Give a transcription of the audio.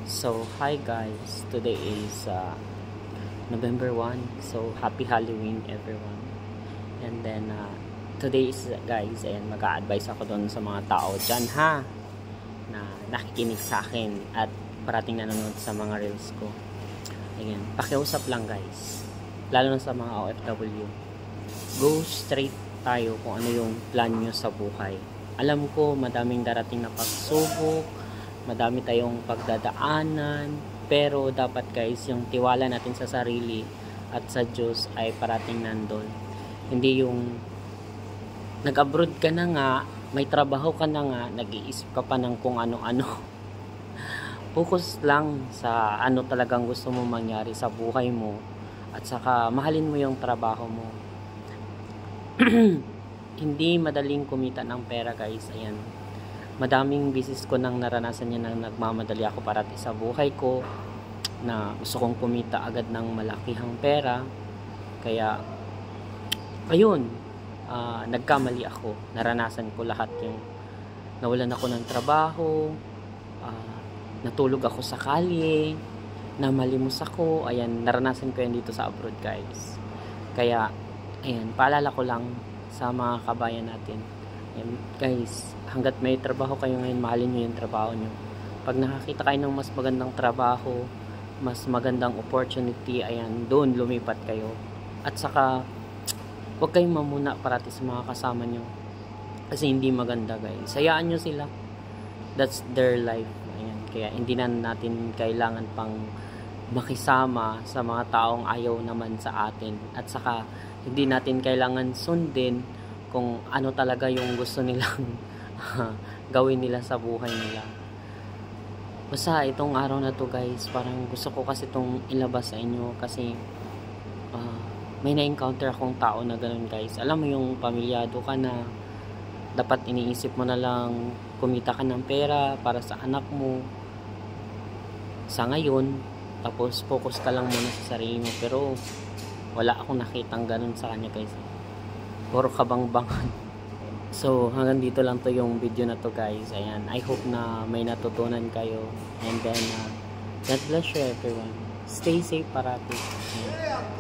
So, hi guys. Today is November 1. So, happy Halloween everyone. And then, today is guys, ayan, mag-a-advise ako doon sa mga tao dyan ha, na nakikinig sa akin at parating nanonood sa mga reels ko. Ayan, pakiusap lang guys. Lalo na sa mga OFW. Go straight tayo kung ano yung plan nyo sa buhay. Alam ko, madaming darating na pagsubok, madami tayong pagdadaanan, pero dapat guys, yung tiwala natin sa sarili at sa Diyos ay parating nandun. Hindi yung nag-abroad ka na nga, may trabaho ka na nga, nag-iisip ka pa ng kung ano-ano. Focus lang sa ano talagang gusto mo mangyari sa buhay mo at saka mahalin mo yung trabaho mo. Hindi madaling kumita ng pera guys. Ayan, madaming business ko nang naranasan yan nang nagmamadali ako parati sa buhay ko na gusto kong kumita agad ng malakihang pera. Kaya ayun, nagkamali ako. Naranasan ko lahat yung nawalan ako ng trabaho, natulog ako sa kalye, namalimos ako. Ayan, naranasan ko yan dito sa abroad guys. Kaya ayan, paalala ko lang sa mga kabayan natin. Ayan, guys, hanggat may trabaho kayo ngayon, mahalin nyo yung trabaho nyo. Pag nakakita kayo ng mas magandang trabaho, mas magandang opportunity, ayan, doon lumipat kayo. At saka huwag kayong mamuna parati sa mga kasama nyo, kasi hindi maganda guys. Hayaan nyo sila, that's their life. Ayan, kaya hindi na natin kailangan pang makisama sa mga taong ayaw naman sa atin. At saka hindi natin kailangan sundin kung ano talaga yung gusto nilang gawin nila sa buhay nila. Basta itong araw na to guys, parang gusto ko kasi itong ilabas sa inyo kasi may na-encounter akong tao na ganun guys. Alam mo yung pamilyado ka na, dapat iniisip mo na lang kumita ka ng pera para sa anak mo sa ngayon, tapos focus ka lang muna sa sarili mo. Pero wala akong nakitang ganun sa kanya guys. Puro kabangbangan. So hanggang dito lang to yung video na to guys. Ayan, I hope na may natutunan kayo. And then God bless you everyone. Stay safe parati. Ayan.